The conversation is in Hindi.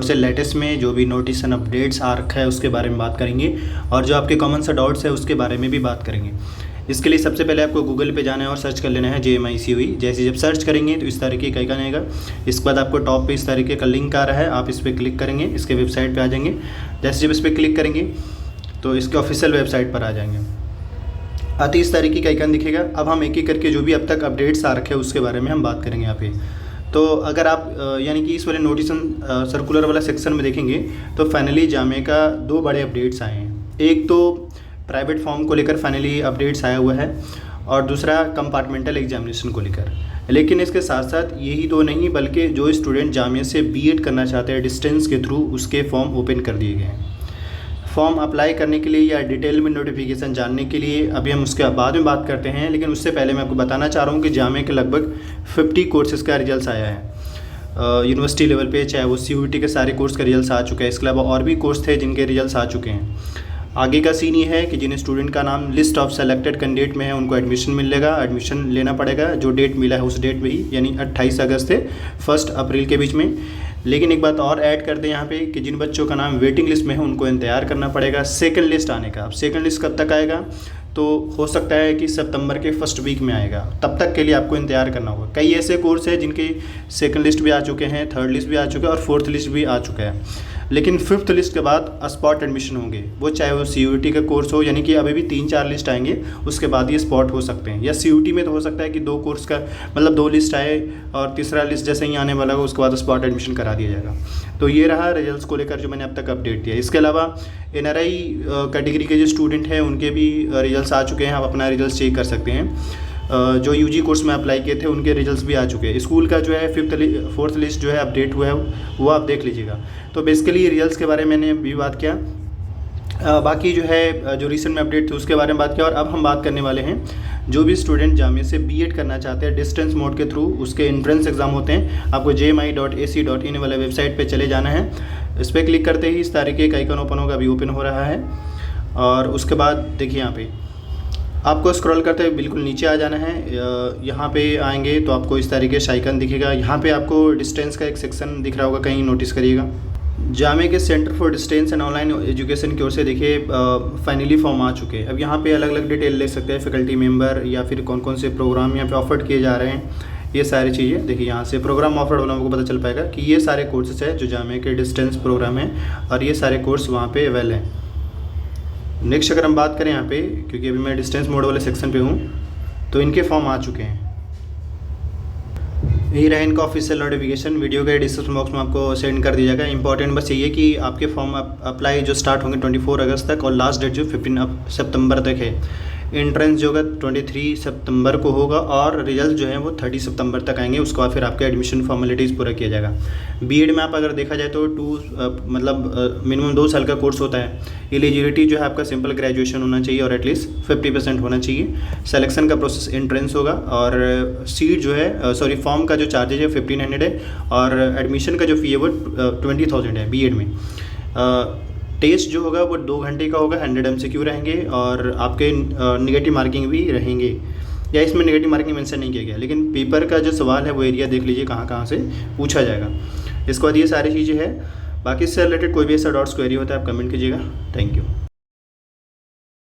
और से लेटेस्ट में जो भी नोटिफिकेशन अपडेट्स आ रखा है उसके बारे में बात करेंगे और जो आपके कॉमन सा डाउट्स है उसके बारे में भी बात करेंगे। इसके लिए सबसे पहले आपको गूगल पे जाना है और सर्च कर लेना है JMICUE। जैसे जब सर्च करेंगे तो इस तरीके का आइकन आएगा। इसके बाद आपको टॉप पे इस तरीके का लिंक आ रहा है, आप इस पर क्लिक करेंगे, इसके वेबसाइट पे आ जाएंगे। जैसे जब इस पर क्लिक करेंगे तो इसके ऑफिशियल वेबसाइट पर आ जाएंगे। आते इस तरीके का आइकन दिखेगा। अब हम एक एक करके जो भी अब तक अपडेट्स आ रखे हैं उसके बारे में हम बात करेंगे यहाँ पे। तो अगर आप यानी कि इस वाले नोटिफिकेशन सर्कुलर वाला सेक्शन में देखेंगे तो फाइनली जामे का 2 बड़े अपडेट्स आए हैं। एक तो प्राइवेट फॉर्म को लेकर फाइनली अपडेट्स आया हुआ है और दूसरा कंपार्टमेंटल एग्जामिनेशन को लेकर। लेकिन इसके साथ साथ यही दो नहीं बल्कि जो स्टूडेंट जामिया से BEd करना चाहते हैं डिस्टेंस के थ्रू, उसके फॉर्म ओपन कर दिए गए हैं। फॉर्म अप्लाई करने के लिए या डिटेल में नोटिफिकेशन जानने के लिए अभी हम उसके बाद में बात करते हैं, लेकिन उससे पहले मैं आपको बताना चाह रहा हूँ कि जामिया के लगभग 50 कोर्सेज़ का रिजल्ट आया है यूनिवर्सिटी लेवल पे, चाहे वो CUET के सारे कोर्स का रिजल्ट आ चुका है। इसके अलावा और भी कोर्स थे जिनके रिजल्ट आ चुके हैं। आगे का सीन ये है कि जिन स्टूडेंट का नाम लिस्ट ऑफ सेलेक्टेड कैंडिडेट में है उनको एडमिशन मिलेगा, एडमिशन लेना पड़ेगा। जो डेट मिला है उस डेट में ही, यानी 28 अगस्त से 1 अप्रैल के बीच में। लेकिन एक बात और ऐड कर दें यहाँ पे कि जिन बच्चों का नाम वेटिंग लिस्ट में है उनको इंतजार करना पड़ेगा सेकंड लिस्ट आने का। अब सेकंड लिस्ट कब तक आएगा तो हो सकता है कि सितंबर के फर्स्ट वीक में आएगा, तब तक के लिए आपको इंतजार करना होगा। कई ऐसे कोर्स हैं जिनकी सेकंड लिस्ट भी आ चुके हैं, थर्ड लिस्ट भी आ चुका है और फोर्थ लिस्ट भी आ चुका है। लेकिन फिफ्थ लिस्ट के बाद स्पॉट एडमिशन होंगे, वो चाहे वो CUET का कोर्स हो, यानी कि अभी भी 3-4 लिस्ट आएंगे उसके बाद ये स्पॉट हो सकते हैं। या CUET में तो हो सकता है कि 2 कोर्स का मतलब 2 लिस्ट आए और तीसरा लिस्ट जैसे ही आने वाला हो उसके बाद स्पॉट एडमिशन करा दिया जाएगा। तो ये रहा रिजल्ट्स को लेकर जो मैंने अब तक अपडेट दिया। इसके अलावा NRI कैटेगरी के जो स्टूडेंट हैं उनके भी रिजल्ट्स आ चुके हैं, आप अपना रिजल्ट चेक कर सकते हैं। जो UG कोर्स में अप्लाई किए थे उनके रिजल्ट्स भी आ चुके हैं। स्कूल का जो है फोर्थ लिस्ट जो है अपडेट हुआ है वो आप देख लीजिएगा। तो बेसिकली रिजल्ट्स के बारे में मैंने भी बात किया। बाकी जो है जो रिसेंट में अपडेट थे उसके बारे में बात किया। और अब हम बात करने वाले हैं जो भी स्टूडेंट जामिया से BEd करना चाहते हैं डिस्टेंस मोड के थ्रू, उसके एंट्रेंस एग्ज़ाम होते हैं। आपको jmi.ac.in वाले वेबसाइट पे चले जाना है। इस पर क्लिक करते ही इस तरीके का आइकन ओपन होगा, अभी ओपन हो रहा है। और उसके बाद देखिए यहाँ पे आपको स्क्रॉल करते हुए बिल्कुल नीचे आ जाना है। यहाँ पे आएंगे तो आपको इस तरीके से आइकन दिखेगा। यहाँ पे आपको डिस्टेंस का एक सेक्शन दिख रहा होगा, कहीं नोटिस करिएगा। जामिया के centre for distance and online education की ओर से देखिए फाइनली फॉर्म आ चुके हैं। अब यहाँ पे अलग अलग डिटेल ले सकते हैं, फैकल्टी मेंबर या फिर कौन कौन से प्रोग्राम यहाँ पे ऑफर किए जा रहे हैं, ये सारी चीज़ें देखिए। यहाँ से प्रोग्राम ऑफर वालों को पता चल पाएगा कि ये सारे कोर्सेज है जो जामिया के डिस्टेंस प्रोग्राम है और ये सारे कोर्स वहाँ पे अवेल हैं। नेक्स्ट अगर हम बात करें यहाँ पे, क्योंकि अभी मैं डिस्टेंस मोड वाले सेक्शन पे हूँ, तो इनके फॉर्म आ चुके हैं। यही रहा इनका ऑफिशियल नोटिफिकेशन, वीडियो के डिस्क्रिप्शन बॉक्स में आपको सेंड कर दिया जाएगा। इंपॉर्टेंट बस ये है कि आपके फॉर्म अप्लाई जो स्टार्ट होंगे 24 अगस्त तक और लास्ट डेट जो 15 सितंबर तक है। एंट्रेंस जो होगा 23 सितंबर को होगा और रिजल्ट जो है वो 30 सितंबर तक आएंगे। उसके बाद फिर आपके एडमिशन फॉर्मेलिटीज़ पूरा किया जाएगा। BEd में आप अगर देखा जाए तो मिनिमम 2 साल का कोर्स होता है। एलिजिबिलिटी जो है आपका सिंपल ग्रेजुएशन होना चाहिए और एटलीस्ट 50% होना चाहिए। सिलेक्शन का प्रोसेस एंट्रेंस होगा और सीट जो है फॉर्म का जो चार्जेज है 1500 है और एडमिशन का जो फ़ी है वो 20,000 है BEd में। टेस्ट जो होगा वो 2 घंटे का होगा, 100 MCQ रहेंगे और आपके नेगेटिव मार्किंग भी रहेंगे। या इसमें नेगेटिव मार्किंग मेंशन नहीं किया गया, लेकिन पेपर का जो सवाल है वो एरिया देख लीजिए कहाँ कहाँ से पूछा जाएगा। इसके बाद ये सारी चीज़ें हैं। बाकी इससे रिलेटेड कोई भी ऐसा डाउट्स क्वेरी होता है आप कमेंट कीजिएगा। Thank you.